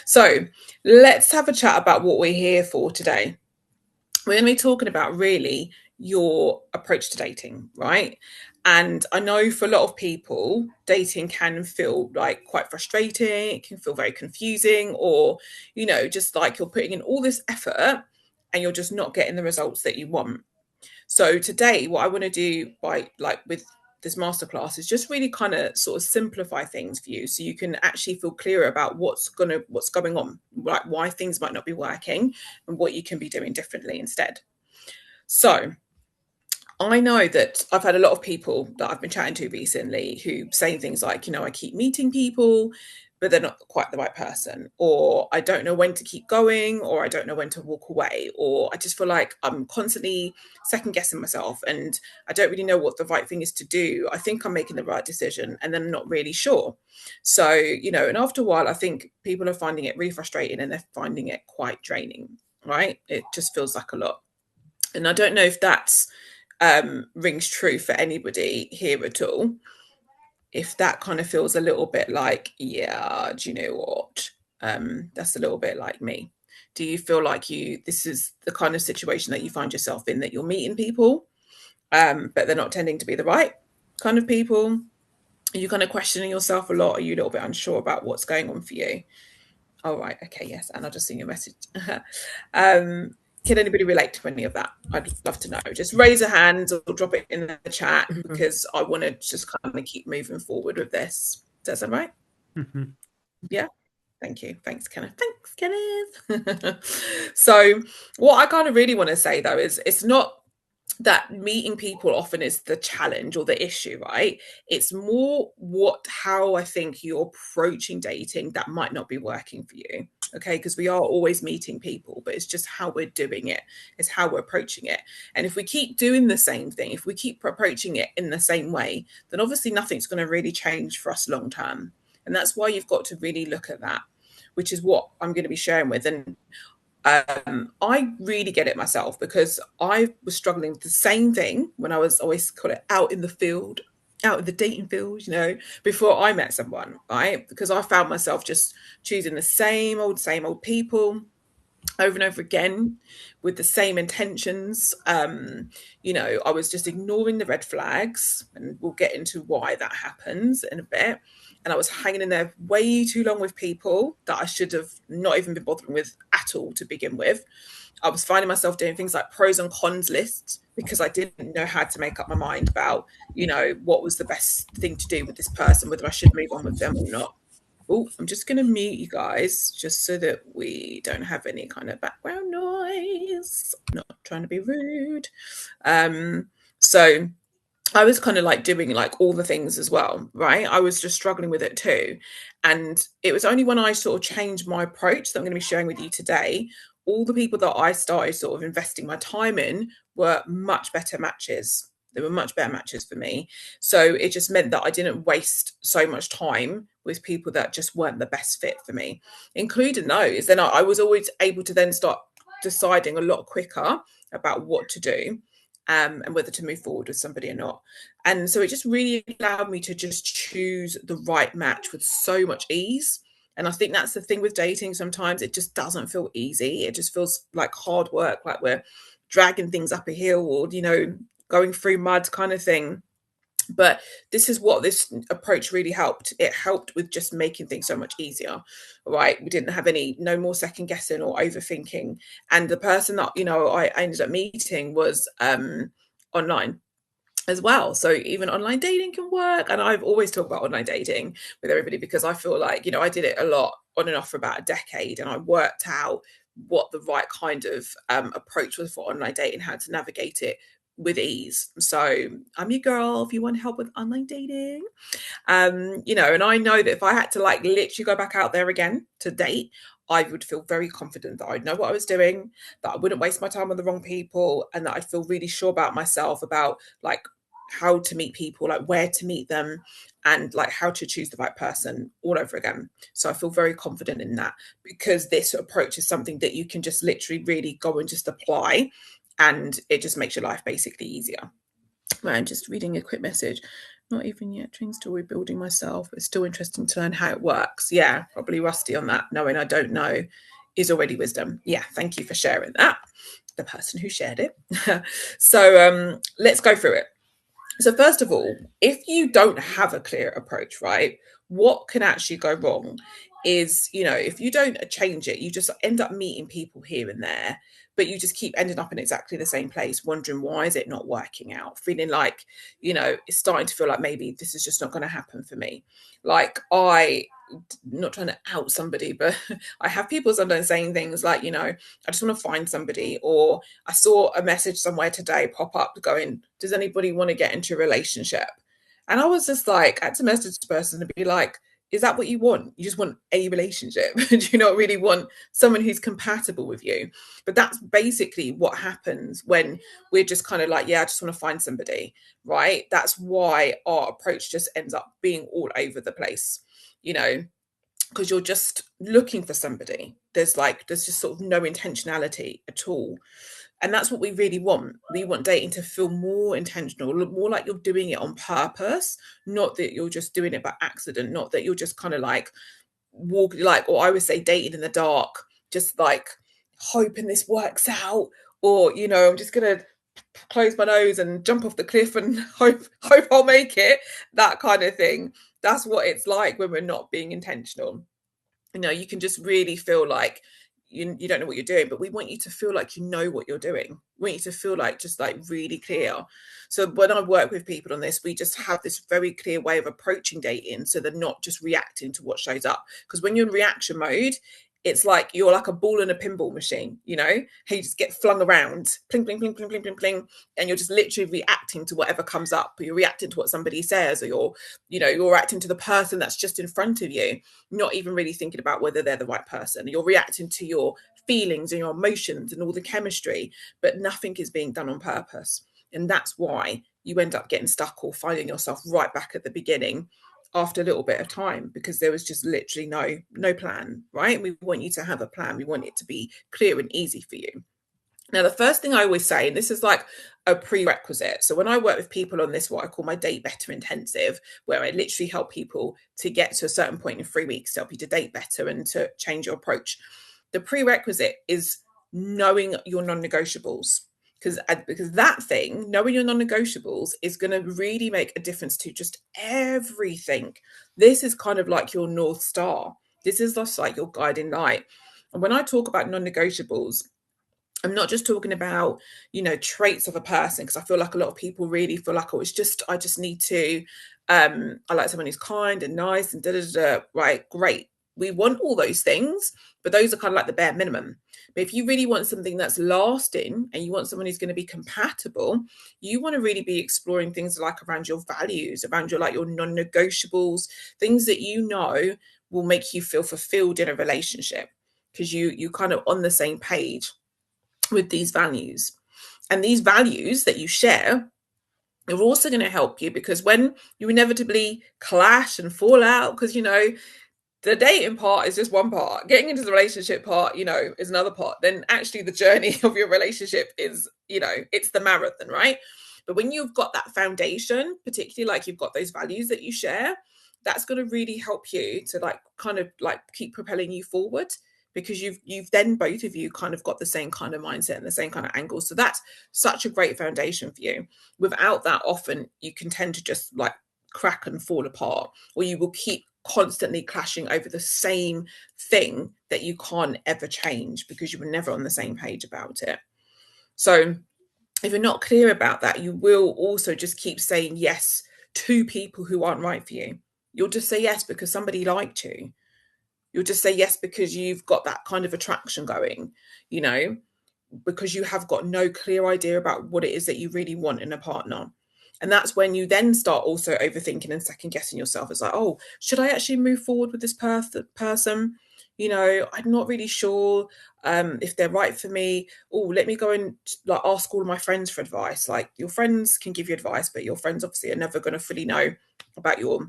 So let's have a chat about what we're here for today. We're going to be talking about really your approach to dating, right? And I know for a lot of people, dating can feel like quite frustrating. It can feel very confusing, or, just like you're putting in all this effort and you're just not getting the results that you want. So today, what I want to do with this masterclass is just really kind of sort of simplify things for you, so you can actually feel clearer about what's going on, like why things might not be working, and what you can be doing differently instead. So I know that I've had a lot of people that I've been chatting to recently who say things like, I keep meeting people, but they're not quite the right person, or I don't know when to keep going, or I don't know when to walk away, or I just feel like I'm constantly second guessing myself and I don't really know what the right thing is to do. I think I'm making the right decision and then I'm not really sure. So, and after a while, I think people are finding it really frustrating and they're finding it quite draining, right? It just feels like a lot. And I don't know if that's rings true for anybody here at all. If that kind of feels a little bit like, yeah, do you know what? That's a little bit like me. Do you feel like this is the kind of situation that you find yourself in, that you're meeting people, but they're not tending to be the right kind of people? Are you kind of questioning yourself a lot? Are you a little bit unsure about what's going on for you? All right. Okay. Yes. And I'll just send you a message. Can anybody relate to any of that? I'd love to know. Just raise a hand or drop it in the chat, because I want to just kind of keep moving forward with this. Does that sound right? Yeah. Thank you. Thanks, Kenneth. So what I kind of really want to say, though, is it's not that meeting people often is the challenge or the issue, right? It's more how I think you're approaching dating that might not be working for you. Okay, because we are always meeting people, but it's just how we're doing it, it's how we're approaching it. And if we keep doing the same thing, if we keep approaching it in the same way, then obviously nothing's going to really change for us long term. And that's why you've got to really look at that, which is what I'm going to be sharing with. And I really get it myself, because I was struggling with the same thing when I was always call it out in the field, out in the dating field, before I met someone, right? Because I found myself just choosing the same old people over and over again with the same intentions. I was just ignoring the red flags, and we'll get into why that happens in a bit. And I was hanging in there way too long with people that I should have not even been bothering with at all to begin with. I was finding myself doing things like pros and cons lists, because I didn't know how to make up my mind about, what was the best thing to do with this person, whether I should move on with them or not. Oh, I'm just going to mute you guys just so that we don't have any kind of background noise. I'm not trying to be rude. So I was kind of like doing like all the things as well, right? I was just struggling with it too. And it was only when I sort of changed my approach that I'm going to be sharing with you today. All the people that I started sort of investing my time in were much better matches. They were much better matches for me. So it just meant that I didn't waste so much time with people that just weren't the best fit for me, including those. Then I was always able to then start deciding a lot quicker about what to do. And whether to move forward with somebody or not. And so it just really allowed me to just choose the right match with so much ease. And I think that's the thing with dating. Sometimes it just doesn't feel easy. It just feels like hard work, like we're dragging things up a hill, or, going through mud kind of thing. But this is what this approach really helped. It helped with just making things so much easier, right? We didn't have no more second guessing or overthinking. And the person that, I ended up meeting was online as well. So even online dating can work. And I've always talked about online dating with everybody, because I feel like, I did it a lot on and off for about a decade, and I worked out what the right kind of approach was for online dating, how to navigate it with ease. So I'm your girl if you want help with online dating. And I know that if I had to like literally go back out there again to date, I would feel very confident that I'd know what I was doing, that I wouldn't waste my time on the wrong people, and that I'd feel really sure about myself, about like how to meet people, like where to meet them, and like how to choose the right person all over again. So I feel very confident in that, because this approach is something that you can just literally really go and just apply, and it just makes your life basically easier. Right, I'm just reading a quick message. Not even yet. Dream still rebuilding myself. It's still interesting to learn how it works. Yeah, probably rusty on that. Knowing I don't know is already wisdom. Yeah, thank you for sharing that. The person who shared it. So let's go through it. So first of all, if you don't have a clear approach, right, what can actually go wrong is, if you don't change it, you just end up meeting people here and there, but you just keep ending up in exactly the same place, wondering why is it not working out, feeling like, it's starting to feel like maybe this is just not going to happen for me. Like not trying to out somebody, but I have people sometimes saying things like, I just want to find somebody, or I saw a message somewhere today pop up going, does anybody want to get into a relationship? And I was just like, I had to message the person to be like, is that what you want? You just want a relationship? Do you not really want someone who's compatible with you? But that's basically what happens when we're just kind of like, yeah, I just want to find somebody, right? That's why our approach just ends up being all over the place, because you're just looking for somebody. There's just sort of no intentionality at all. And that's what we really want. We want dating to feel more intentional, look more like you're doing it on purpose, not that you're just doing it by accident, not that you're just kind of like walking, like, or I would say dating in the dark, just like hoping this works out, or I'm just gonna close my nose and jump off the cliff and hope I'll make it, that kind of thing. That's what it's like when we're not being intentional. You can just really feel like you don't know what you're doing, but we want you to feel like you know what you're doing. We want you to feel like just like really clear. So when I work with people on this, we just have this very clear way of approaching dating, so they're not just reacting to what shows up. Because when you're in reaction mode, it's like you're like a ball in a pinball machine, how you just get flung around, pling, pling, pling, pling, pling, pling, pling, and you're just literally reacting to whatever comes up. You're reacting to what somebody says, or you're reacting to the person that's just in front of you, not even really thinking about whether they're the right person. You're reacting to your feelings and your emotions and all the chemistry, but nothing is being done on purpose. And that's why you end up getting stuck or finding yourself right back at the beginning after a little bit of time, because there was just literally no plan, right? We want you to have a plan. We want it to be clear and easy for you. Now, the first thing I always say, and this is like a prerequisite. So when I work with people on this, what I call my Date Better Intensive, where I literally help people to get to a certain point in 3 weeks to help you to date better and to change your approach. The prerequisite is knowing your non-negotiables. Because that thing, knowing your non-negotiables, is going to really make a difference to just everything. This is kind of like your North Star. This is just like your guiding light. And when I talk about non-negotiables, I'm not just talking about, traits of a person, because I feel like a lot of people really feel like, oh, I just need to, I like someone who's kind and nice and da-da-da-da. Right, great. We want all those things, but those are kind of like the bare minimum. But if you really want something that's lasting and you want someone who's going to be compatible, you want to really be exploring things like around your values, around your non-negotiables, things that will make you feel fulfilled in a relationship, because you kind of on the same page with these values. And these values that you share are also going to help you, because when you inevitably clash and fall out, because the dating part is just one part, getting into the relationship part is another part, then actually the journey of your relationship is it's the marathon, right? But when you've got that foundation, particularly like you've got those values that you share, that's going to really help you to kind of keep propelling you forward, because you've then both of you kind of got the same kind of mindset and the same kind of angle. So that's such a great foundation for you. Without that, often you can tend to just crack and fall apart, or you will keep constantly clashing over the same thing that you can't ever change because you were never on the same page about it. So if you're not clear about that, you will also just keep saying yes to people who aren't right for you. You'll just say yes because somebody liked you. You'll just say yes because you've got that kind of attraction going, because you have got no clear idea about what it is that you really want in a partner. And that's when you then start also overthinking and second guessing yourself. It's like, oh, should I actually move forward with this person? I'm not really sure if they're right for me. Oh, let me go and ask all of my friends for advice. Like, your friends can give you advice, but your friends obviously are never going to fully know about your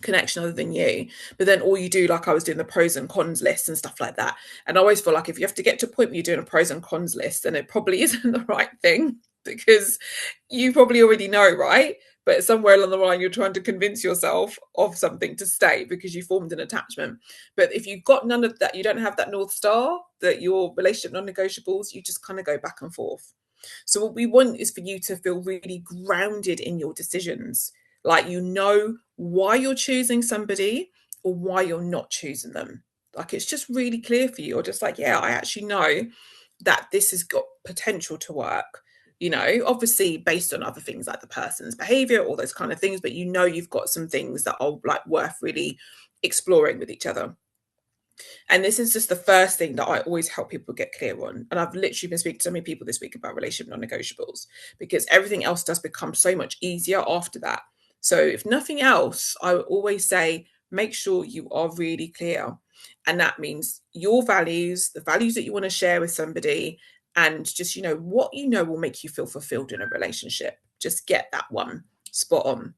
connection other than you. But then all you do, like I was doing the pros and cons lists and stuff like that. And I always feel like if you have to get to a point where you're doing a pros and cons list, then it probably isn't the right thing, because you probably already know, right? but somewhere along the line, you're trying to convince yourself of something to stay because you formed an attachment. But if you've got none of that, you don't have that North Star, that your relationship non-negotiables, you just kind of go back and forth. So what we want is for you to feel really grounded in your decisions. Like you know why you're choosing somebody or why you're not choosing them. Like it's just really clear for you, or just like, yeah, I actually know that this has got potential to work. Obviously based on other things like the person's behavior, all those kind of things, but you've got some things that are like worth really exploring with each other. And this is just the first thing that I always help people get clear on. And I've literally been speaking to so many people this week about relationship non-negotiables, because everything else does become so much easier after that. So if nothing else, I would always say, make sure you are really clear. And that means your values, the values that you want to share with somebody, and just, what will make you feel fulfilled in a relationship. Just get that one spot on.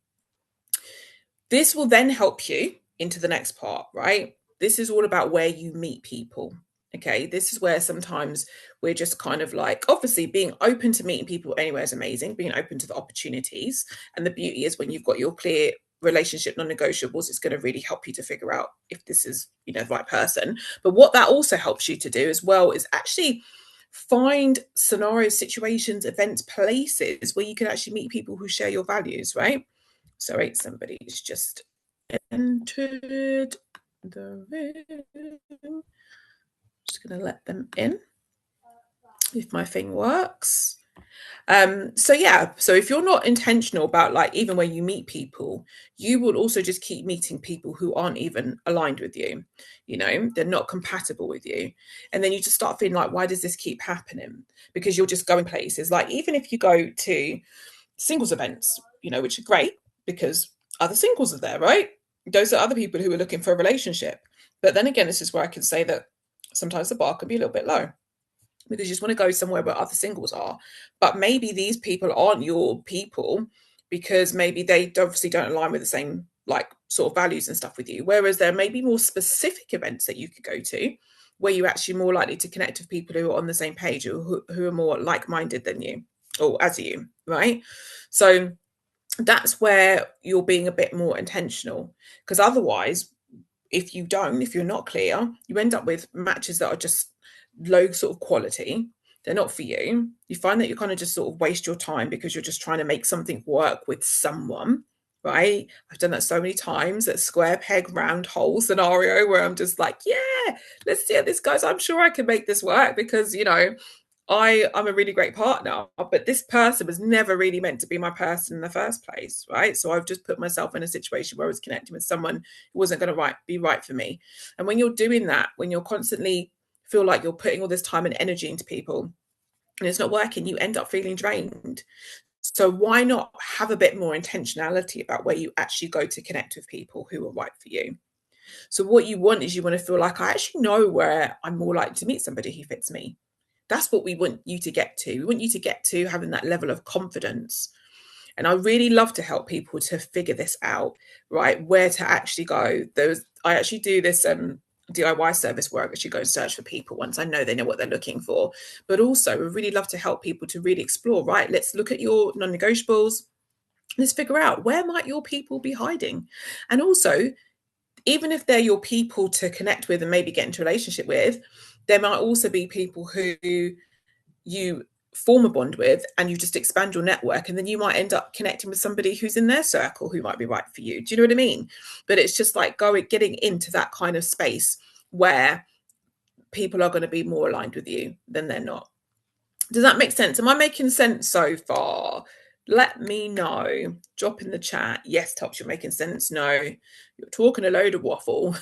This will then help you into the next part, right? This is all about where you meet people. Okay, this is where sometimes we're just kind of like, obviously being open to meeting people anywhere is amazing, being open to the opportunities. And the beauty is when you've got your clear relationship non-negotiables, it's going to really help you to figure out if this is, the right person. But what that also helps you to do as well is actually find scenarios, situations, events, places where you can actually meet people who share your values, right? Sorry, somebody's just entered the room. Just going to let them in if my thing works. So if you're not intentional about, like, even when you meet people, you will also just keep meeting people who aren't even aligned with you. They're not compatible with you. And then you just start feeling like, why does this keep happening? Because you're just going places. Like, even if you go to singles events, which are great because other singles are there, right? Those are other people who are looking for a relationship. But then again, this is where I can say that sometimes the bar can be a little bit low, because you just want to go somewhere where other singles are. But maybe these people aren't your people because maybe they obviously don't align with the same, like, sort of values and stuff with you. Whereas there may be more specific events that you could go to where you're actually more likely to connect with people who are on the same page, or who are more like-minded than you, or as you, right? So that's where you're being a bit more intentional, because otherwise, if you're not clear, you end up with matches that are just low sort of quality. They're not for you. You find that you kind of just sort of waste your time because you're just trying to make something work with someone, right? I've done that so many times, that square peg round hole scenario, where I'm just like, yeah, let's see how this goes. I'm sure I can make this work because, I'm a really great partner, but this person was never really meant to be my person in the first place, right? So I've just put myself in a situation where I was connecting with someone who wasn't going to be right for me. And when you're doing that, when you're constantly feel like you're putting all this time and energy into people and it's not working, you end up feeling drained. So why not have a bit more intentionality about where you actually go to connect with people who are right for you? So what you want is, you want to feel like, I actually know where I'm more likely to meet somebody who fits me. That's what we want you to get to. We want you to get to having that level of confidence. And I really love to help people to figure this out, right? Where to actually go. I actually do this DIY service where I actually go and search for people once I know they know what they're looking for. But also, we really love to help people to really explore, right? Let's look at your non-negotiables. Let's figure out, where might your people be hiding? And also, even if they're your people to connect with and maybe get into a relationship with, there might also be people who you form a bond with and you just expand your network, and then you might end up connecting with somebody who's in their circle who might be right for you. Do you know what I mean? But it's just like getting into that kind of space where people are going to be more aligned with you than they're not. Does that make sense? Am I making sense so far? Let me know. Drop in the chat. Yes, Tops, you're making sense. No, you're talking a load of waffle.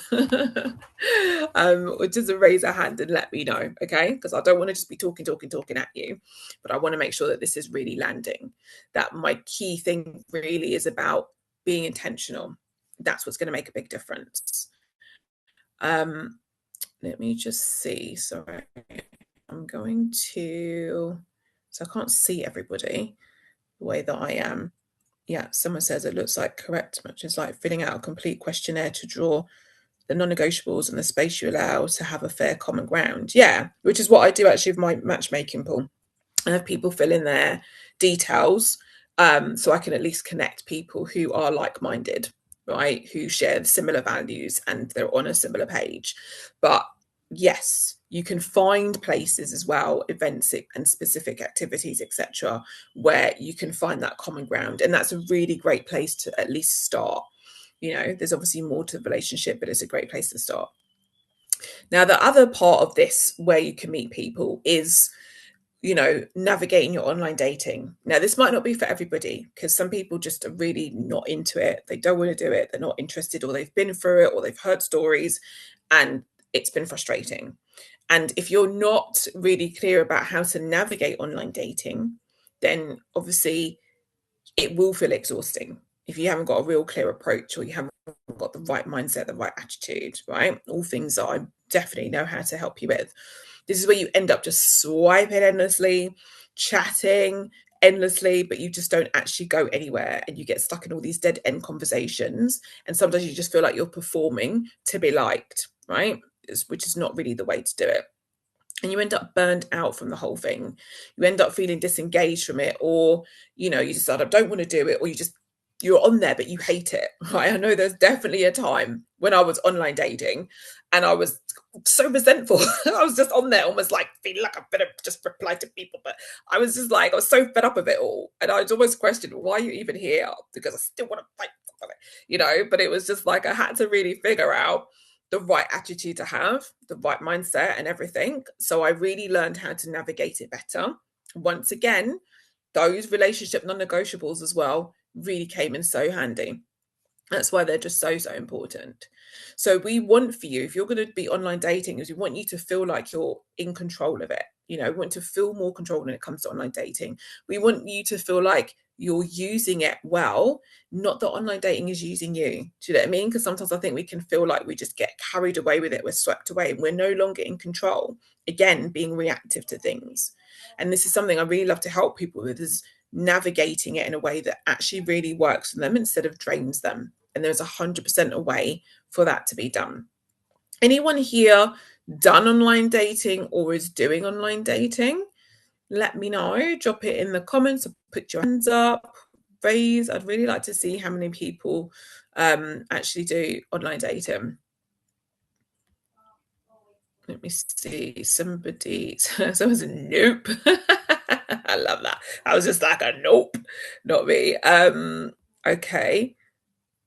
Or just raise a hand and let me know, okay? Because I don't want to just be talking at you, but I want to make sure that this is really landing. That my key thing really is about being intentional. That's what's going to make a big difference. Let me just see. Sorry. I'm going to, so I can't see everybody the way that I am. Yeah, someone says it looks like correct, which is like filling out a complete questionnaire to draw the non-negotiables and the space you allow to have a fair common ground. Yeah, which is what I do actually with my matchmaking pool. I have people fill in their details, So I can at least connect people who are like-minded, right? Who share similar values and they're on a similar page. But yes, you can find places as well, events and specific activities, etc., where you can find that common ground. And that's a really great place to at least start. There's obviously more to the relationship, but it's a great place to start. Now, the other part of this where you can meet people is navigating your online dating. Now, this might not be for everybody because some people just are really not into it. They don't want to do it. They're not interested, or they've been through it, or they've heard stories and it's been frustrating. And if you're not really clear about how to navigate online dating, then obviously it will feel exhausting if you haven't got a real clear approach or you haven't got the right mindset, the right attitude, right? All things that I definitely know how to help you with. This is where you end up just swiping endlessly, chatting endlessly, but you just don't actually go anywhere and you get stuck in all these dead end conversations. And sometimes you just feel like you're performing to be liked, right? Which is not really the way to do it. And you end up burned out from the whole thing. You end up feeling disengaged from it, or you decide I don't want to do it, or you're on there but you hate it, right? I know there's definitely a time when I was online dating and I was so resentful. I was just on there almost like feeling like I better just reply to people, but I was just like, I was so fed up of it all, and I was almost questioning, why are you even here? Because I still want to fight somebody, but it was just like I had to really figure out the right attitude to have, the right mindset and everything. So I really learned how to navigate it better. Once again, those relationship non-negotiables as well really came in so handy. That's why they're just so, so important. So we want for you, if you're going to be online dating, is we want you to feel like you're in control of it. We want to feel more control when it comes to online dating. We want you to feel like you're using it well, not that online dating is using you. Do you know what I mean? Because sometimes I think we can feel like we just get carried away with it. We're swept away and we're no longer in control. Again, being reactive to things. And this is something I really love to help people with, is navigating it in a way that actually really works for them instead of drains them. And there's 100% a way for that to be done. Anyone here done online dating or is doing online dating? Let me know. Drop it in the comments or put your hands up. Raise. I'd really like to see how many people actually do online dating. Let me see. Someone's a nope. I love that. I was just like a nope, not me. Okay.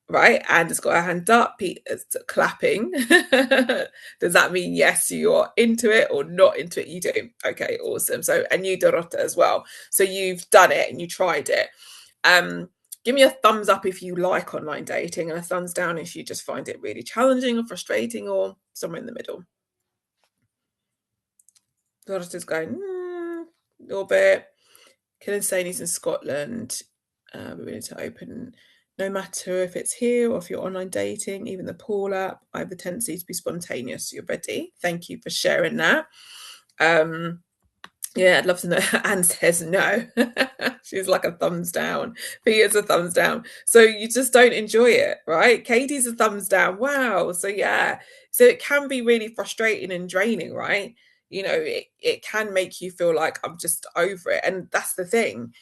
Right, and it's got her hand up. Peter's clapping. Does that mean yes, you're into it, or not into it? You do. Okay, awesome. So, and you, Dorota, as well. So you've done it and you tried it. Give me a thumbs up if you like online dating, and a thumbs down if you just find it really challenging or frustrating, or somewhere in the middle. Dorota's going a little bit. Killing Saney's in Scotland. We need to open. No matter if it's here or if you're online dating, even the pool app, I have the tendency to be spontaneous. You're ready. Thank you for sharing that. Yeah, I'd love to know. Anne says no. She's like a thumbs down. Peter's a thumbs down. So you just don't enjoy it, right? Katie's a thumbs down. Wow. So yeah. So it can be really frustrating and draining, right? It can make you feel like I'm just over it. And that's the thing.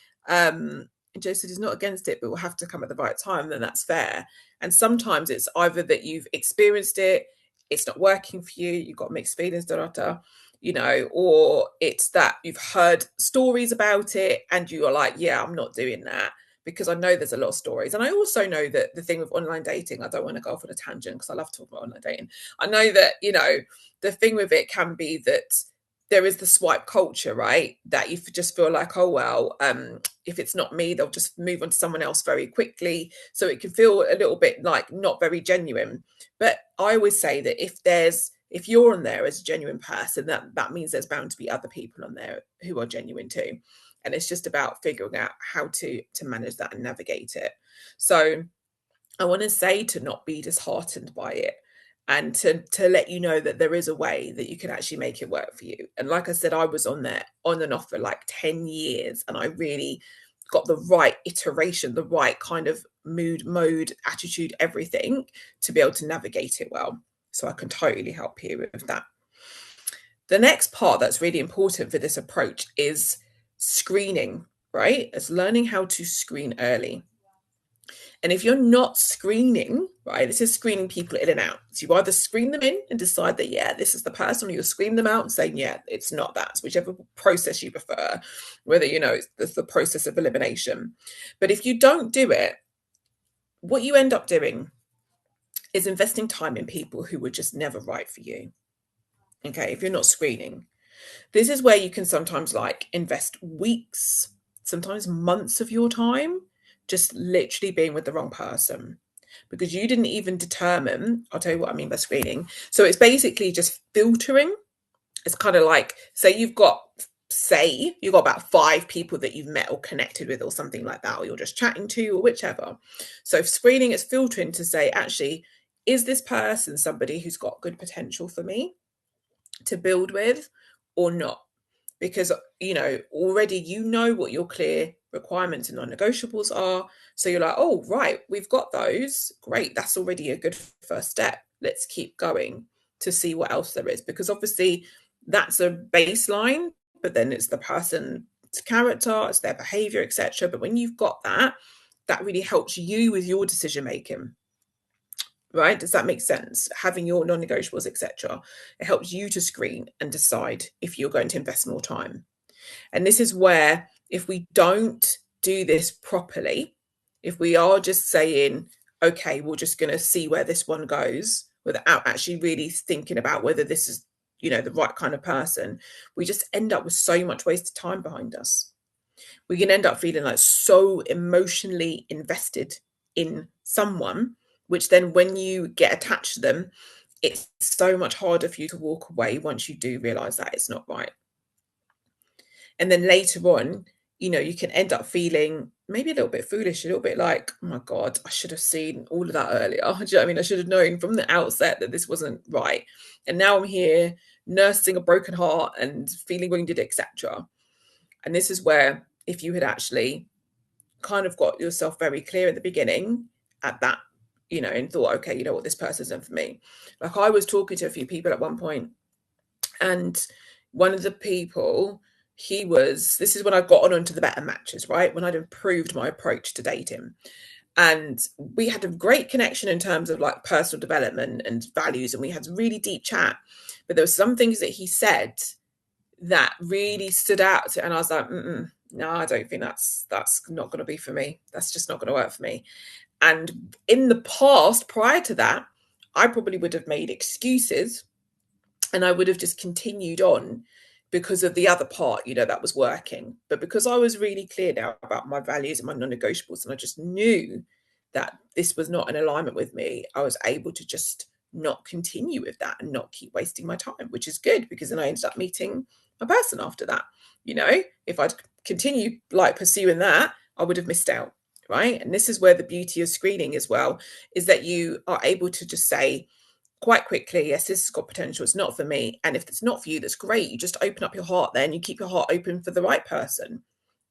Joe said he's not against it, but will have to come at the right time, then that's fair. And sometimes it's either that you've experienced it, it's not working for you, you've got mixed feelings, or it's that you've heard stories about it and you're like, yeah, I'm not doing that, because I know there's a lot of stories. And I also know that the thing with online dating, I don't want to go off on a tangent because I love talking about online dating. I know that, the thing with it can be that there is the swipe culture, right? That you just feel like, oh, well, if it's not me, they'll just move on to someone else very quickly. So it can feel a little bit like not very genuine. But I always say that if you're on there as a genuine person, that means there's bound to be other people on there who are genuine too. And it's just about figuring out how to manage that and navigate it. So I want to say to not be disheartened by it, and to let you know that there is a way that you can actually make it work for you. And like I said, I was on there on and off for like 10 years, and I really got the right iteration, the right kind of mood, mode, attitude, everything to be able to navigate it well. So I can totally help you with that. The next part that's really important for this approach is screening. right? It's learning how to screen early. And if you're not screening, right, this is screening people in and out. So you either screen them in and decide that, yeah, this is the person, or you screen them out and saying, yeah, it's not that. It's whichever process you prefer, whether, it's the process of elimination. But if you don't do it, what you end up doing is investing time in people who were just never right for you. Okay, if you're not screening. This is where you can sometimes like invest weeks, sometimes months of your time just literally being with the wrong person because you didn't even determine. I'll tell you what I mean by screening. So it's basically just filtering. It's kind of like, say you've got about 5 people that you've met or connected with or something like that, or you're just chatting to or whichever. So screening is filtering to say, actually, is this person somebody who's got good potential for me to build with or not? Because already what your clear requirements and non-negotiables are, so you're like, oh right, we've got those, great, that's already a good first step, let's keep going to see what else there is, because obviously that's a baseline, but then it's the person's character, it's their behavior, etc. But when you've got that really helps you with your decision making. Right? Does that make sense? Having your non-negotiables, etc. It helps you to screen and decide if you're going to invest more time. And this is where, if we don't do this properly, if we are just saying, okay, we're just going to see where this one goes without actually really thinking about whether this is, the right kind of person, we just end up with so much wasted time behind us. We can end up feeling like so emotionally invested in someone, which then when you get attached to them, it's so much harder for you to walk away once you do realize that it's not right. And then later on, you can end up feeling maybe a little bit foolish, a little bit like, oh my God, I should have seen all of that earlier. Do you know what I mean? I should have known from the outset that this wasn't right. And now I'm here nursing a broken heart and feeling wounded, etc. And this is where, if you had actually kind of got yourself very clear at the beginning at that, and thought, okay, you know what, this person isn't for me. Like, I was talking to a few people at one point, and one of the people, this is when I got onto the better matches, right? When I'd improved my approach to dating. And we had a great connection in terms of like personal development and values, and we had a really deep chat. But there were some things that he said that really stood out, and I was like, no, I don't think that's not going to be for me. That's just not going to work for me. And in the past, prior to that, I probably would have made excuses and I would have just continued on because of the other part, that was working. But because I was really clear now about my values and my non-negotiables, and I just knew that this was not in alignment with me, I was able to just not continue with that and not keep wasting my time, which is good, because then I ended up meeting a person after that. If I'd continued like pursuing that, I would have missed out, right? And this is where the beauty of screening as well is that you are able to just say quite quickly, yes, this has got potential, it's not for me. And if it's not for you, that's great. You just open up your heart then, you keep your heart open for the right person.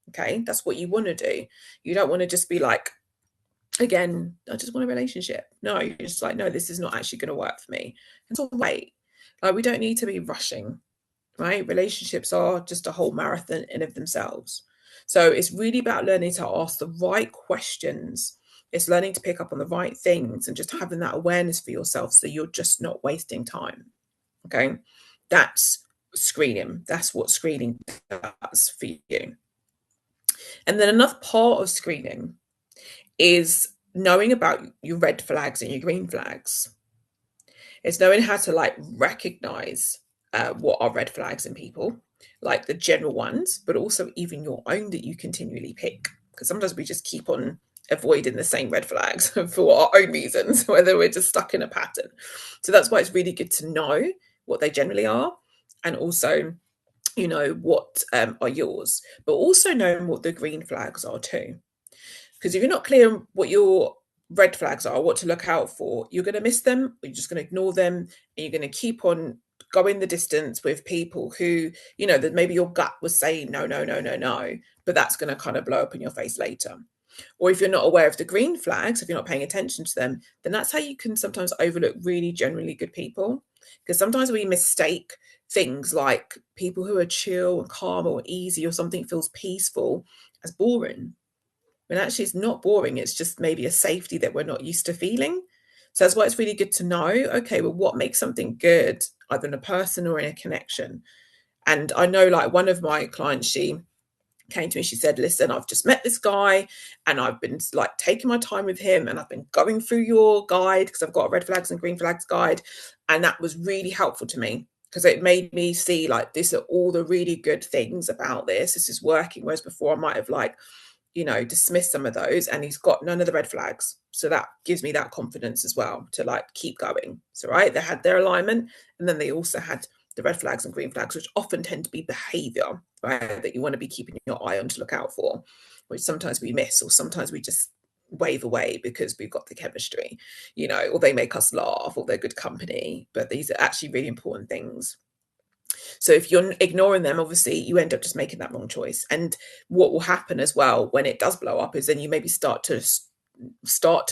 Okay, that's what you want to do. You don't want to just be like, again, I just want a relationship. No, you're just like, no, this is not actually going to work for me. And so wait, like, we don't need to be rushing, right? Relationships are just a whole marathon in of themselves. So it's really about learning to ask the right questions. It's learning to pick up on the right things and just having that awareness for yourself, so you're just not wasting time. Okay, that's screening. That's what screening does for you. And then another part of screening is knowing about your red flags and your green flags. It's knowing how to like recognize what are red flags in people, like the general ones, but also even your own that you continually pick. Because sometimes we just keep on avoiding the same red flags for our own reasons, whether we're just stuck in a pattern. So that's why it's really good to know what they generally are, and also, what are yours, but also knowing what the green flags are too. Because if you're not clear what your red flags are, what to look out for, you're going to miss them, or you're just going to ignore them, and you're going to keep on going the distance with people who, that maybe your gut was saying no, no, no, no, no, but that's going to kind of blow up in your face later. Or if you're not aware of the green flags, if you're not paying attention to them, then that's how you can sometimes overlook really generally good people. Because sometimes we mistake things like people who are chill and calm or easy or something feels peaceful as boring. When actually it's not boring, it's just maybe a safety that we're not used to feeling. So that's why it's really good to know, okay, well, what makes something good, either in a person or in a connection? And I know, like, one of my clients, she came to me, she said, listen, I've just met this guy and I've been like taking my time with him and I've been going through your guide because I've got a red flags and green flags guide. And that was really helpful to me because it made me see like, these are all the really good things about this. This is working. Whereas before I might have like, dismiss some of those, and he's got none of the red flags. So that gives me that confidence as well to like keep going. So, right, they had their alignment, and then they also had the red flags and green flags, which often tend to be behavior, right, that you want to be keeping your eye on to look out for, which sometimes we miss, or sometimes we just wave away because we've got the chemistry, or they make us laugh, or they're good company. But these are actually really important things. So if you're ignoring them, obviously you end up just making that wrong choice. And what will happen as well when it does blow up is then you maybe start to stop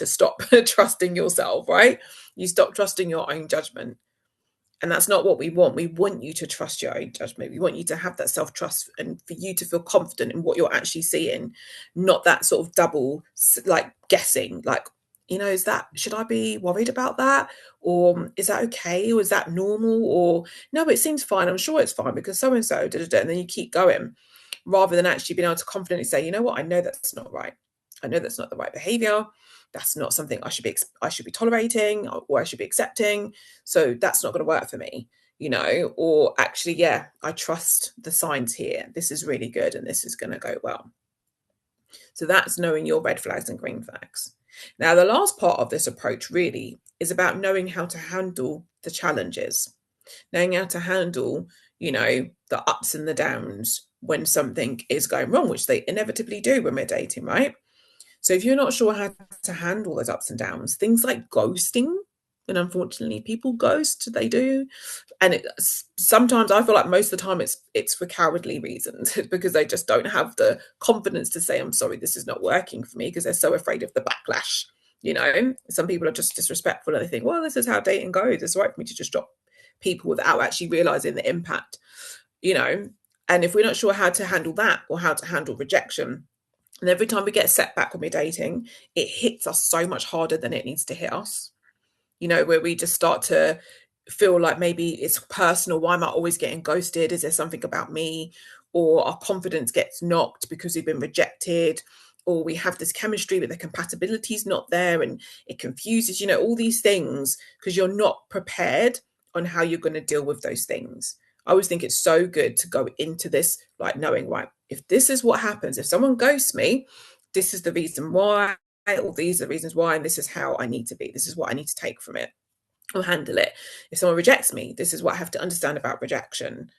trusting yourself, right? You stop trusting your own judgment. And that's not what we want. We want you to trust your own judgment. We want you to have that self-trust and for you to feel confident in what you're actually seeing, not that sort of double like guessing, like, is that, should I be worried about that? Or is that okay? Or is that normal? Or no, it seems fine. I'm sure it's fine because so-and-so, and then you keep going rather than actually being able to confidently say, you know what, I know that's not right. I know that's not the right behavior. That's not something I should be tolerating or I should be accepting. So that's not going to work for me, or actually, yeah, I trust the signs here. This is really good and this is going to go well. So that's knowing your red flags and green flags. Now, the last part of this approach really is about knowing how to handle the challenges, knowing how to handle, the ups and the downs when something is going wrong, which they inevitably do when we're dating, right? So if you're not sure how to handle those ups and downs, things like ghosting, and unfortunately people ghost, they do. And sometimes I feel like most of the time it's for cowardly reasons because they just don't have the confidence to say, I'm sorry, this is not working for me, because they're so afraid of the backlash. Some people are just disrespectful and they think, well, this is how dating goes. It's right for me to just drop people without actually realizing the impact, and if we're not sure how to handle that or how to handle rejection, and every time we get a setback when we're dating, it hits us so much harder than it needs to hit us, where we just start to feel like maybe it's personal. Why am I always getting ghosted? Is there something about me? Or our confidence gets knocked because we've been rejected, or we have this chemistry but the compatibility is not there and it confuses, all these things because you're not prepared on how you're going to deal with those things. I always think it's so good to go into this like knowing, right, if this is what happens, if someone ghosts me, this is the reason why, or these are the reasons why, and this is how I need to be. This is what I need to take from it or handle it. If someone rejects me, this is what I have to understand about rejection,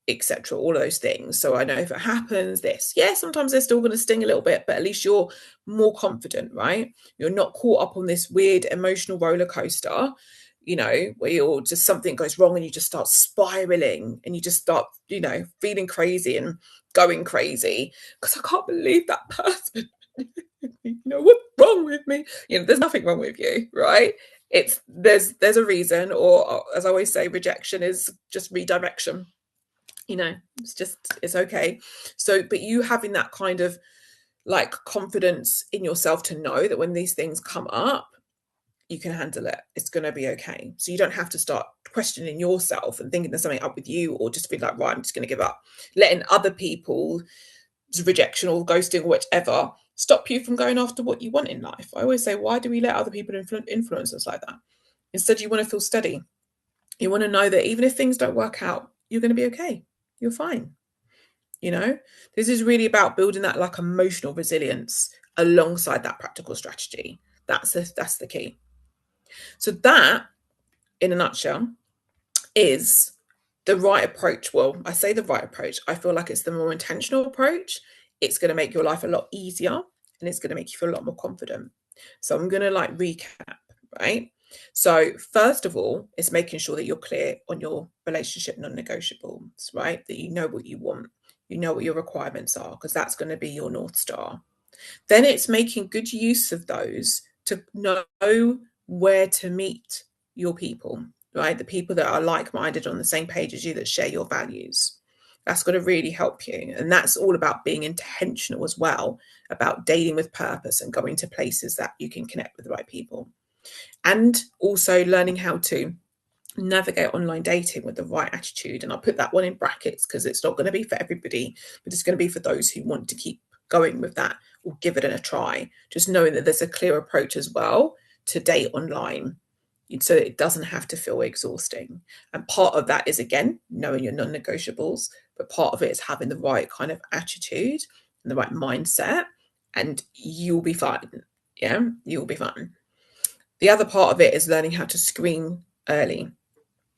etc. All of those things. So I know if it happens, this, yeah, sometimes they're still going to sting a little bit, but at least you're more confident, right? You're not caught up on this weird emotional roller coaster, where you're just, something goes wrong and you just start spiraling and you just start, feeling crazy and going crazy because I can't believe that person. What's wrong with me? There's nothing wrong with you, right? There's a reason, or as I always say, rejection is just redirection. It's okay. So, but you having that kind of like confidence in yourself to know that when these things come up, you can handle it. It's going to be okay. So you don't have to start questioning yourself and thinking there's something up with you, or just feel like, right, I'm just going to give up. Letting other people's rejection or ghosting or whichever stop you from going after what you want in life. I always say, why do we let other people influence us like that? Instead, you want to feel steady. You want to know that even if things don't work out, you're going to be okay. You're fine. This is really about building that like emotional resilience alongside that practical strategy. That's the key. So that, in a nutshell, is the right approach. Well, I say the right approach. I feel like it's the more intentional approach. It's going to make your life a lot easier and it's going to make you feel a lot more confident. So I'm going to like recap, right? So first of all, it's making sure that you're clear on your relationship non-negotiables, right? That you know what you want, you know what your requirements are, because that's going to be your North Star. Then it's making good use of those to know where to meet your people. right? The people that are like-minded on the same page as you, that share your values. That's going to really help you. And that's all about being intentional as well, about dating with purpose and going to places that you can connect with the right people. And also learning how to navigate online dating with the right attitude. And I'll put that one in brackets because it's not going to be for everybody, but it's going to be for those who want to keep going with that or give it a try. Just knowing that there's a clear approach as well to date online, so it doesn't have to feel exhausting. And part of that is, again, knowing your non-negotiables, but part of it is having the right kind of attitude and the right mindset, and you'll be fine. Yeah, you'll be fine. The other part of it is learning how to screen early,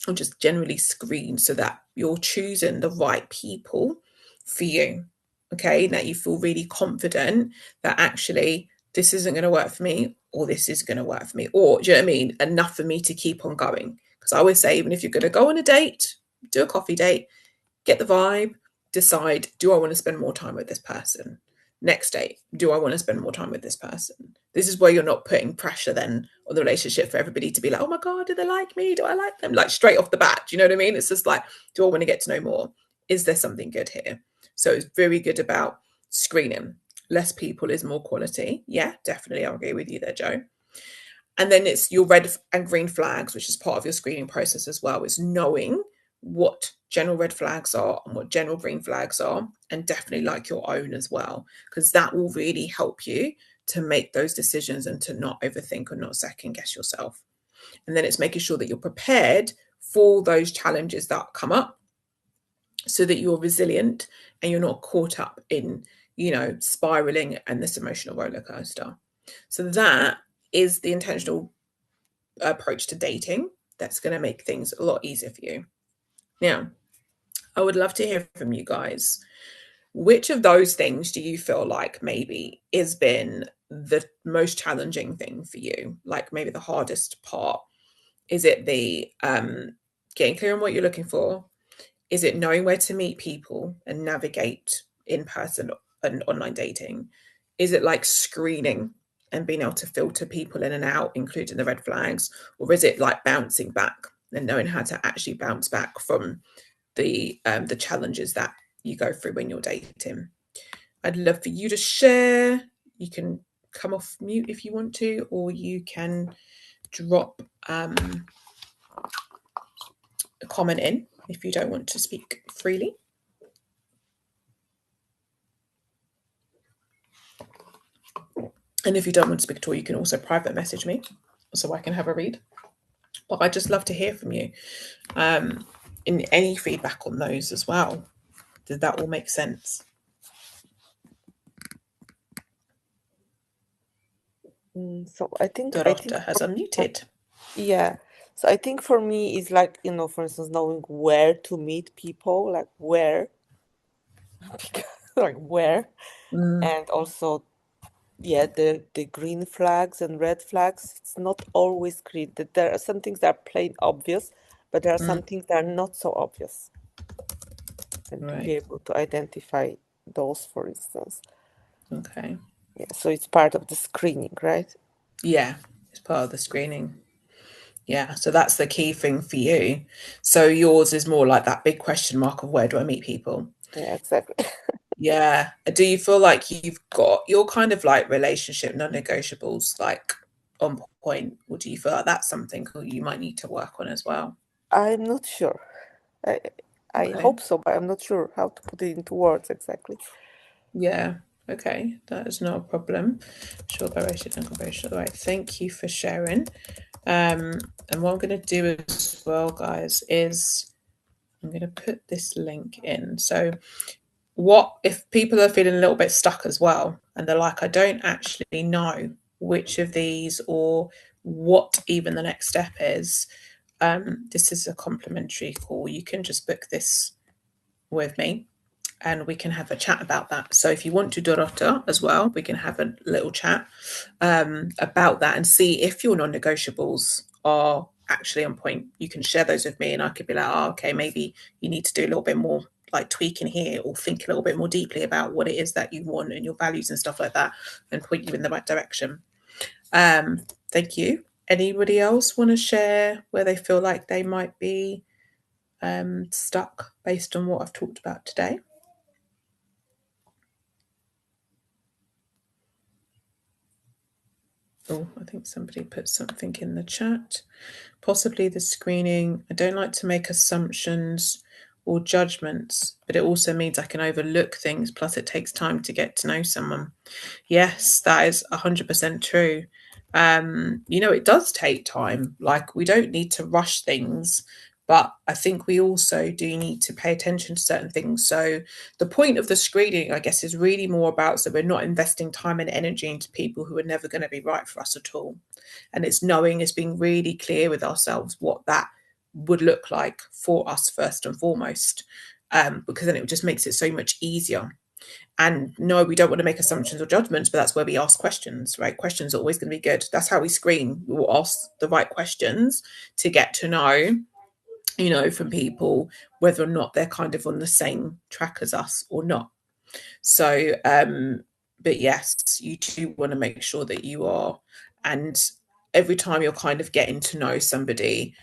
or just generally screen, so that you're choosing the right people for you. Okay, that you feel really confident that actually this isn't going to work for me, or this is going to work for me, or do you know what I mean? Enough for me to keep on going. Because I always say, even if you're going to go on a date, do a coffee date, get the vibe, decide, do I want to spend more time with this person? Next date, do I want to spend more time with this person? This is where you're not putting pressure then on the relationship for everybody to be like, oh my God, do they like me? Do I like them? Like straight off the bat, do you know what I mean? It's just like, do I want to get to know more? Is there something good here? So it's very good about screening. Less people is more quality. Yeah, definitely. I'll agree with you there, Joe. And then it's your red and green flags, which is part of your screening process as well. It's knowing what general red flags are and what general green flags are, and definitely like your own as well, because that will really help you to make those decisions and to not overthink or not second guess yourself. And then it's making sure that you're prepared for those challenges that come up, so that you're resilient and you're not caught up in, spiraling and this emotional roller coaster. So that is the intentional approach to dating. That's going to make things a lot easier for you. Now, I would love to hear from you guys. Which of those things do you feel like maybe has been the most challenging thing for you? Like maybe the hardest part? Is it the getting clear on what you're looking for? Is it knowing where to meet people and navigate in person and online dating? Is it like screening and being able to filter people in and out, including the red flags? Or is it like bouncing back and knowing how to actually bounce back from the challenges that you go through when you're dating? I'd love for you to share. You can come off mute if you want to, or you can drop a comment in if you don't want to speak freely. And if you don't want to speak at all, you can also private message me so I can have a read. But I'd just love to hear from you. In any feedback on those as well. Did that all make sense? So I think has unmuted. Yeah. So I think for me it's like, for instance, knowing where to meet people, like where, like where, and also, yeah, the green flags and red flags. It's not always green. That there are some things that are plain obvious, but there are some things that are not so obvious, and to be able to identify those, for instance. Okay. Yeah. So it's part of the screening, right? Yeah, it's part of the screening. Yeah, so that's the key thing for you. So yours is more like that big question mark of where do I meet people? Yeah, exactly. Yeah. Do you feel like you've got your kind of like relationship non-negotiables like on point, or do you feel like that's something you might need to work on as well? I'm not sure. I Okay. hope so, but I'm not sure how to put it into words exactly. Yeah. Okay, that is not a problem. Short variation and conversion. All right, thank you for sharing. And what I'm going to do as well, guys, is I'm going to put this link in. So what if people are feeling a little bit stuck as well, and they're like, I don't actually know which of these or what even the next step is. This is a complimentary call. You can just book this with me and we can have a chat about that. So if you want to Dorota as well, we can have a little chat about that and see if your non-negotiables are actually on point. You can share those with me and I could be like, oh, okay, maybe you need to do a little bit more like tweaking here, or think a little bit more deeply about what it is that you want and your values and stuff like that, and point you in the right direction. Thank you. Anybody else want to share where they feel like they might be stuck based on what I've talked about today? Oh, I think somebody put something in the chat. Possibly the screening. I don't like to make assumptions or judgments, but it also means I can overlook things. Plus, it takes time to get to know someone. Yes, that is 100% true. It does take time. Like, we don't need to rush things, but I think we also do need to pay attention to certain things. So the point of the screening, I guess, is really more about, so we're not investing time and energy into people who are never going to be right for us at all. And it's being really clear with ourselves what that would look like for us first and foremost, because then it just makes it so much easier. And no, we don't want to make assumptions or judgments, but that's where we ask questions, right? Questions are always going to be good. That's how we screen. We will ask the right questions to get to know, from people whether or not they're kind of on the same track as us or not. So, but yes, you do want to make sure that you are. And every time you're kind of getting to know somebody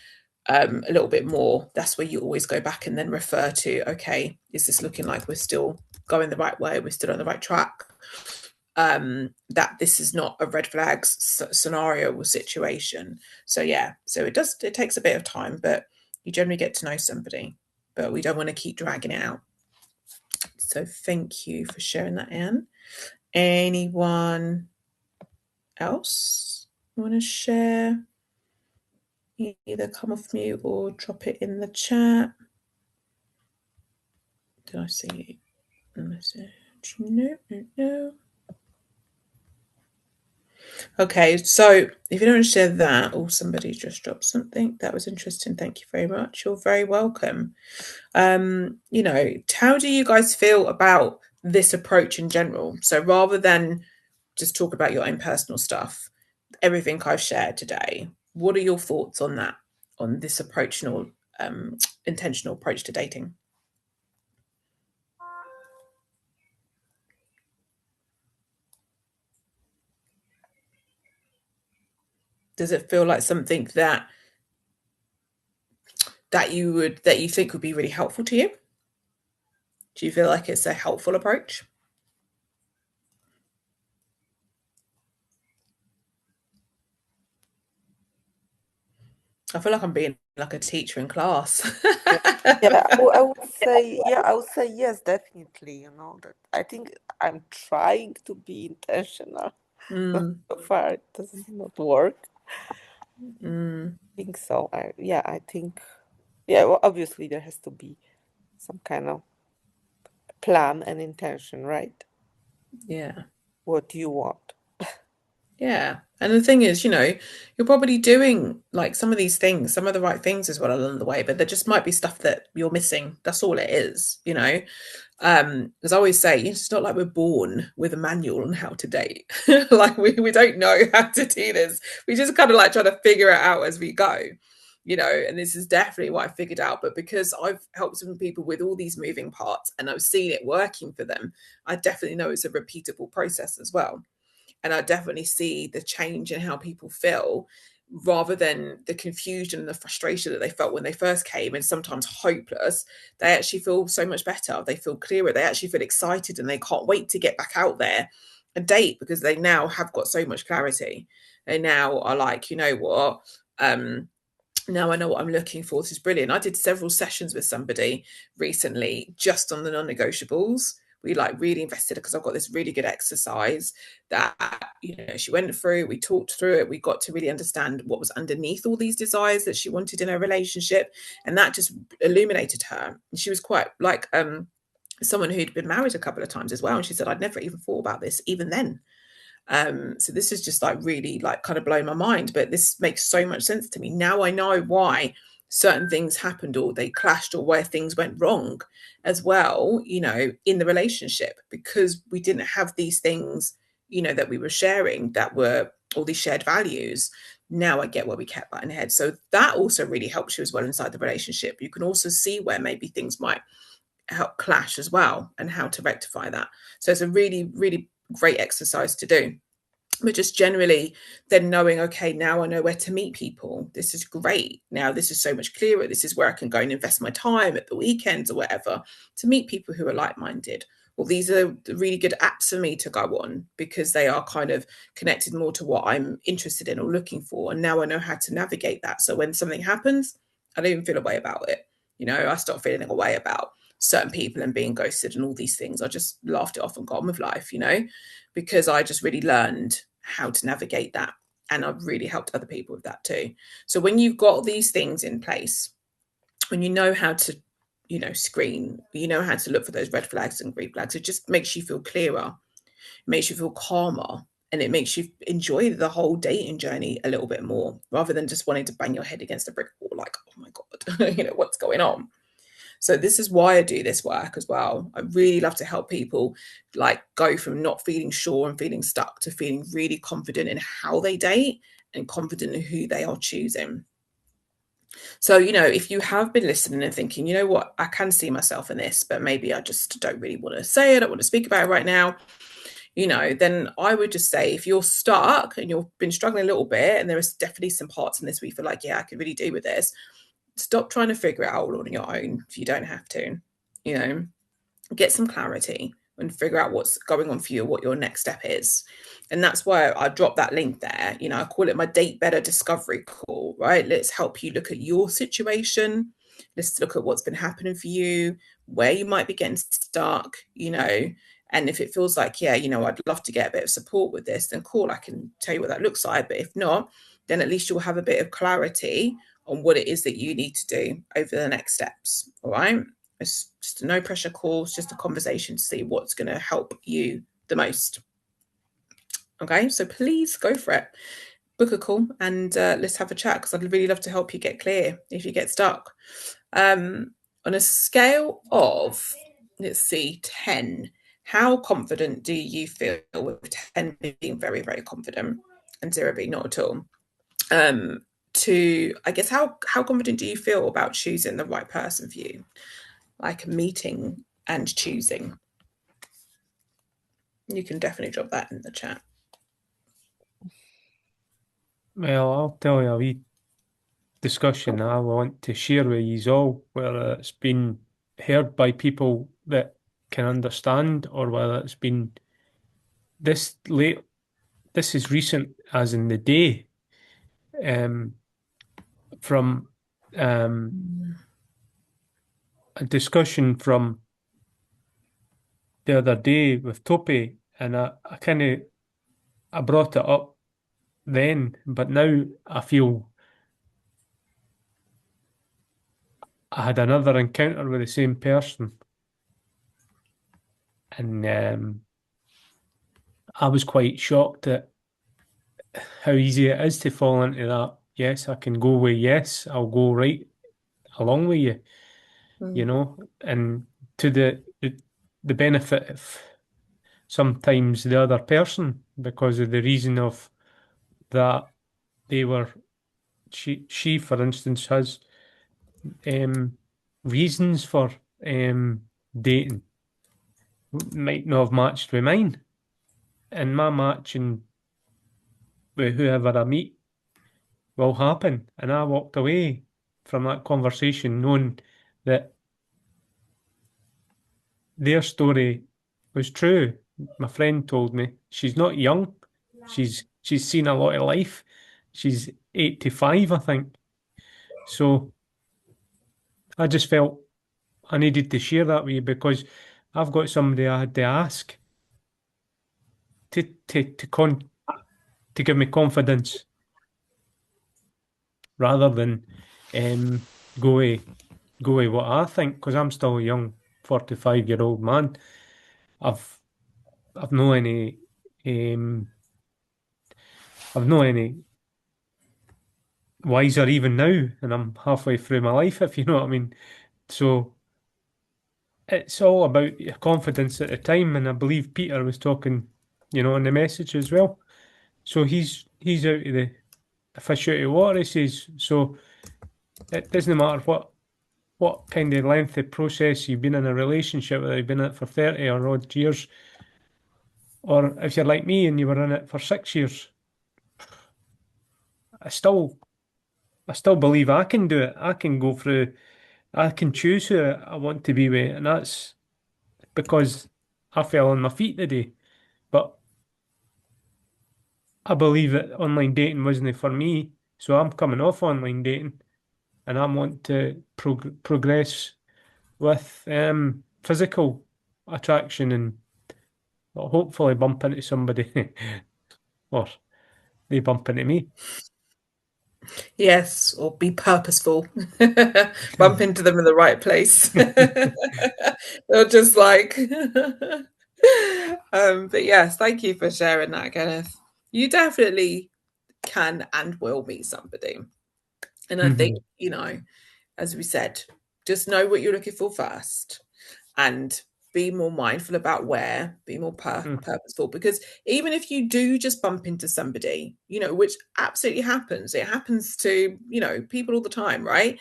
a little bit more, that's where you always go back and then refer to, okay, is this looking like we're still going the right way? We're still on the right track. That this is not a red flags scenario or situation. So yeah, so it takes a bit of time, but you generally get to know somebody, but we don't want to keep dragging it out. So thank you for sharing that, Anne. Anyone else want to share? Either come off mute or drop it in the chat. Did I see a message? No. Okay, so if you don't share that, or somebody just dropped something, that was interesting. Thank you very much. You're very welcome. How do you guys feel about this approach in general? So rather than just talk about your own personal stuff, everything I've shared today, what are your thoughts on that, on this intentional approach to dating? Does it feel like something that you think would be really helpful to you? Do you feel like it's a helpful approach? I feel like I'm being like a teacher in class. Yeah, I would say, yes, definitely. That I think I'm trying to be intentional, but so far it does not work. I think so. I think, well, obviously there has to be some kind of plan and intention, right? Yeah. What do you want? Yeah. And the thing is, you're probably doing like some of these things, some of the right things as well along the way, but there just might be stuff that you're missing. That's all it is. As I always say, it's not like we're born with a manual on how to date. Like we don't know how to do this. We just kind of like try to figure it out as we go. And this is definitely what I figured out. But because I've helped some people with all these moving parts and I've seen it working for them, I definitely know it's a repeatable process as well. And I definitely see the change in how people feel, rather than the confusion and the frustration that they felt when they first came and sometimes hopeless. They actually feel so much better. They feel clearer. They actually feel excited and they can't wait to get back out there and date, because they now have got so much clarity. They now are like, you know what? Now I know what I'm looking for. This is brilliant. I did several sessions with somebody recently just on the non-negotiables. We like really invested, because I've got this really good exercise that she went through. We talked through it. We got to really understand what was underneath all these desires that she wanted in her relationship, and that just illuminated her. She was quite like someone who'd been married a couple of times as well, and she said, I'd never even thought about this even then. So this is just like really like kind of blowing my mind, but this makes so much sense to me. Now I know why certain things happened, or they clashed, or where things went wrong as well, in the relationship, because we didn't have these things, that we were sharing, that were all these shared values. Now I get where we kept butting heads. So that also really helps you as well inside the relationship. You can also see where maybe things might help clash as well, and how to rectify that. So it's a really, really great exercise to do. But just generally then knowing, okay, now I know where to meet people. This is great. Now this is so much clearer. This is where I can go and invest my time at the weekends or whatever to meet people who are like-minded. Well, these are really good apps for me to go on because they are kind of connected more to what I'm interested in or looking for. And now I know how to navigate that. So when something happens, I don't even feel a way about it. I start feeling a way about certain people and being ghosted and all these things. I just laughed it off and got on with life, because I just really learned how to navigate that. And I've really helped other people with that too. So when you've got these things in place, when you know how to, screen, you know how to look for those red flags and green flags, it just makes you feel clearer, it makes you feel calmer, and it makes you enjoy the whole dating journey a little bit more rather than just wanting to bang your head against a brick wall like, oh my God, what's going on? So this is why I do this work as well. I really love to help people like go from not feeling sure and feeling stuck to feeling really confident in how they date and confident in who they are choosing. So, if you have been listening and thinking, you know what, I can see myself in this, but maybe I just don't really want to say it, I don't want to speak about it right now, then I would just say if you're stuck and you've been struggling a little bit and there is definitely some parts in this where you feel like, yeah, I could really do with this, stop trying to figure it out all on your own if you don't have to. Get some clarity and figure out what's going on for you, what your next step is. And that's why I dropped that link there. I call it my Date Better Discovery Call, right? Let's help you look at your situation. Let's look at what's been happening for you, where you might be getting stuck, and if it feels like, yeah, I'd love to get a bit of support with this, then cool, I can tell you what that looks like. But if not, then at least you'll have a bit of clarity on what it is that you need to do over the next steps. All right. It's just a no pressure call. It's just a conversation to see what's going to help you the most. Okay. So please go for it. Book a call and let's have a chat because I'd really love to help you get clear if you get stuck. On a scale of, let's see, 10, how confident do you feel with 10 being very, very confident and 0 being not at all? To, I guess, how confident do you feel about choosing the right person for you? Like meeting and choosing. You can definitely drop that in the chat. Well, I'll tell you a wee discussion I want to share with you all, whether it's been heard by people that can understand or whether it's been this late, this is recent as in the day, from a discussion from the other day with Topi, and I kind of I brought it up then, but now I feel I had another encounter with the same person, and I was quite shocked at how easy it is to fall into that. Yes, I can go with yes, I'll go right along with you, and to the benefit of sometimes the other person because of the reason of that they were she for instance has reasons for dating might not have matched with mine, and my matching with whoever I meet will happen. And I walked away from that conversation knowing that their story was true. My friend told me she's not young. She's seen a lot of life. She's 85, I think. So I just felt I needed to share that with you because I've got somebody I had to ask to to give me confidence rather than go with what I think because I'm still a young 45-year-old man. I've I've no any um I've no any wiser even now, and I'm halfway through my life, if you know what I mean. So it's all about your confidence at the time, and I believe Peter was talking, in the message as well. So he's out of the fish out of water, he says. So it doesn't matter what kind of lengthy process you've been in a relationship, whether you've been in it for 30 or odd years, Or if you're like me and you were in it for 6 years, I still believe I can do it. I can go through, I can choose who I want to be with, and that's because I fell on my feet today. But I believe that online dating wasn't for me, so I'm coming off online dating, and I want to progress with physical attraction and hopefully bump into somebody, or they bump into me. Yes, or be purposeful. Bump into them in the right place. They're just like, but yes, thank you for sharing that, Kenneth. You definitely can and will meet somebody. And I think, Mhm. as we said, just know what you're looking for first and be more mindful about where, be more purposeful. Because even if you do just bump into somebody, which absolutely happens, it happens to, people all the time, right?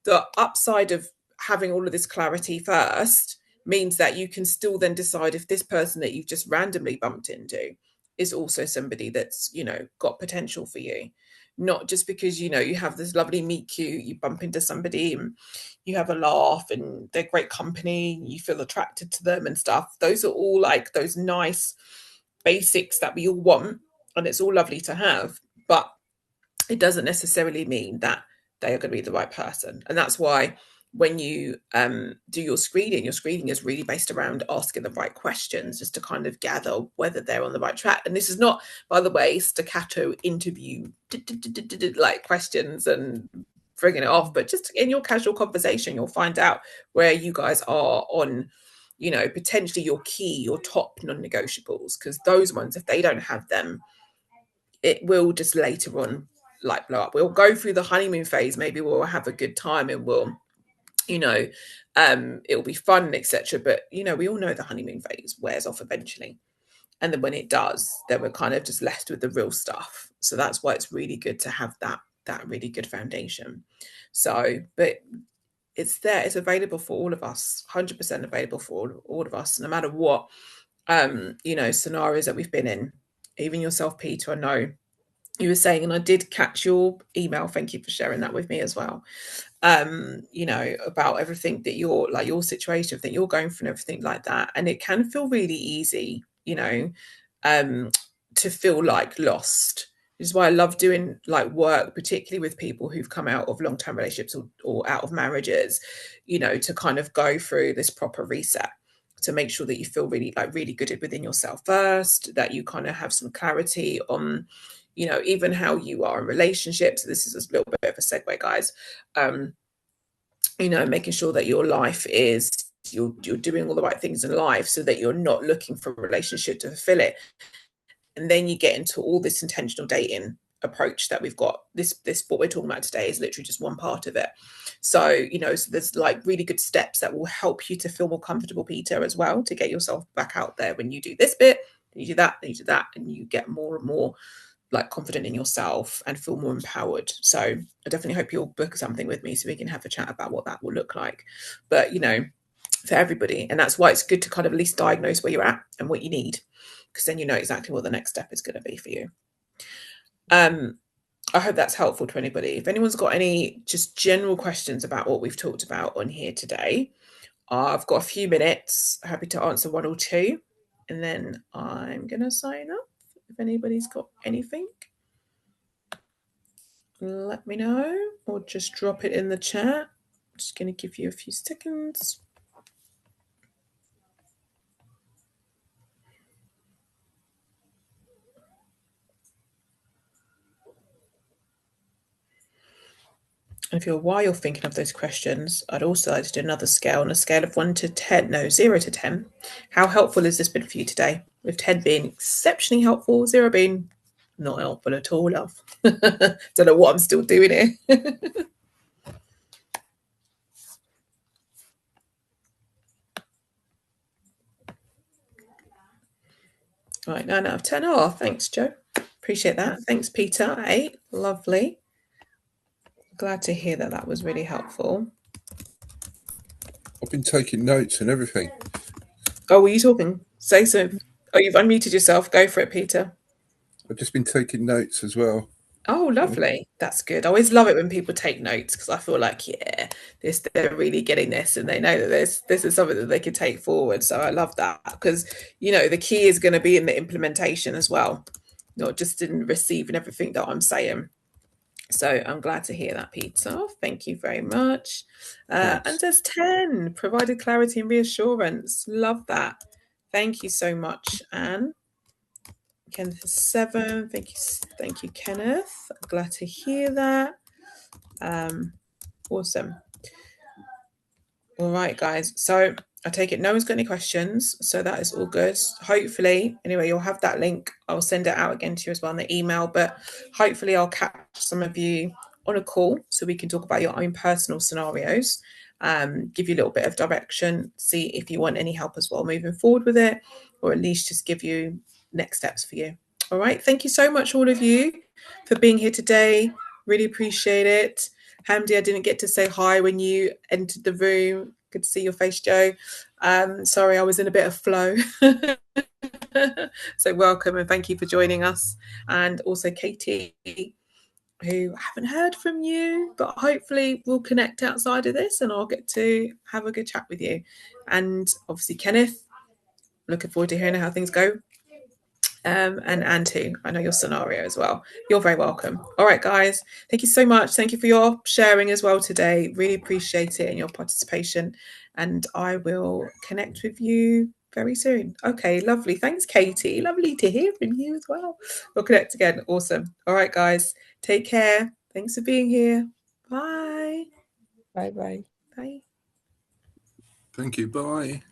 The upside of having all of this clarity first means that you can still then decide if this person that you've just randomly bumped into is also somebody that's, got potential for you. Not just because, you have this lovely meet cute, you bump into somebody and you have a laugh and they're great company, you feel attracted to them and stuff. Those are all like those nice basics that we all want, and it's all lovely to have, but it doesn't necessarily mean that they are going to be the right person. And that's why when you do your screening is really based around asking the right questions, just to kind of gather whether they're on the right track. And this is not, by the way, staccato interview like questions and bringing it off, but just in your casual conversation, you'll find out where you guys are on, potentially your top non-negotiables, because those ones, if they don't have them, it will just later on like blow up. We'll go through the honeymoon phase, maybe we'll have a good time and we'll, it'll be fun, etc. But we all know the honeymoon phase wears off eventually. And then when it does, then we're kind of just left with the real stuff. So that's why it's really good to have that really good foundation. So, but it's there, it's available for all of us, 100% available for all of us, no matter what scenarios that we've been in. Even yourself, Peter, I know you were saying, and I did catch your email, thank you for sharing that with me as well, about everything that you're like, your situation that you're going through and everything like that. And it can feel really easy, to feel like lost. This is why I love doing like work, particularly with people who've come out of long-term relationships or out of marriages, to kind of go through this proper reset, to make sure that you feel really good within yourself first, that you kind of have some clarity on, even how you are in relationships. This is a little bit of a segue, guys. Making sure that your life is, you're doing all the right things in life so that you're not looking for a relationship to fulfill it. And then you get into all this intentional dating approach that we've got. This what we're talking about today is literally just one part of it. So, so there's like really good steps that will help you to feel more comfortable, Peter, as well, to get yourself back out there. When you do this bit, you do that, you do that, and you get more and more like confident in yourself and feel more empowered. So I definitely hope you'll book something with me so we can have a chat about what that will look like. But for everybody, and that's why it's good to kind of at least diagnose where you're at and what you need, because then you know exactly what the next step is going to be for you. I hope that's helpful to anybody. If anyone's got any just general questions about what we've talked about on here today, I've got a few minutes, happy to answer one or two, and then I'm going to sign up. If anybody's got anything, let me know, or just drop it in the chat. I'm just going to give you a few seconds. And while you're thinking of those questions, I'd also like to do another scale, on a scale of 1 to 10, no, 0 to 10. How helpful has this been for you today? With 10 being exceptionally helpful, 0 being not helpful at all, love. Don't know what I'm still doing here. Right, 9 out of 10. Oh, thanks, Joe. Appreciate that. Thanks, Peter. 8. Lovely. Glad to hear that was really helpful. I've been taking notes and everything. Oh, were you talking? Say so. Oh, you've unmuted yourself. Go for it, Peter. I've just been taking notes as well. Oh, lovely. That's good. I always love it when people take notes because I feel like, yeah, they're really getting this and they know that this is something that they can take forward. So I love that because, the key is going to be in the implementation as well, not just in receiving everything that I'm saying. So I'm glad to hear that, Peter. Thank you very much. And there's 10, provided clarity and reassurance. Love that. Thank you so much, Anne. Kenneth is 7. Thank you, Kenneth. I'm glad to hear that. Awesome. All right, guys. So I take it no one's got any questions. So that is all good. Hopefully, anyway, you'll have that link. I'll send it out again to you as well in the email. But hopefully I'll catch some of you on a call so we can talk about your own personal scenarios, give you a little bit of direction, see if you want any help as well moving forward with it, or at least just give you next steps for you. All right. Thank you so much, all of you, for being here today. Really appreciate it. Hamdi, I didn't get to say hi when you entered the room. Good to see your face, Joe. Sorry, I was in a bit of flow. So welcome and thank you for joining us. And also Katie, who I haven't heard from you, but hopefully we'll connect outside of this and I'll get to have a good chat with you. And obviously Kenneth, looking forward to hearing how things go. And Anne too. I know your scenario as well. You're very welcome. All right, guys. Thank you so much. Thank you for your sharing as well today. Really appreciate it and your participation. And I will connect with you very soon. Okay, lovely. Thanks, Katie. Lovely to hear from you as well. We'll connect again. Awesome. All right, guys. Take care. Thanks for being here. Bye. Bye-bye. Bye. Thank you. Bye.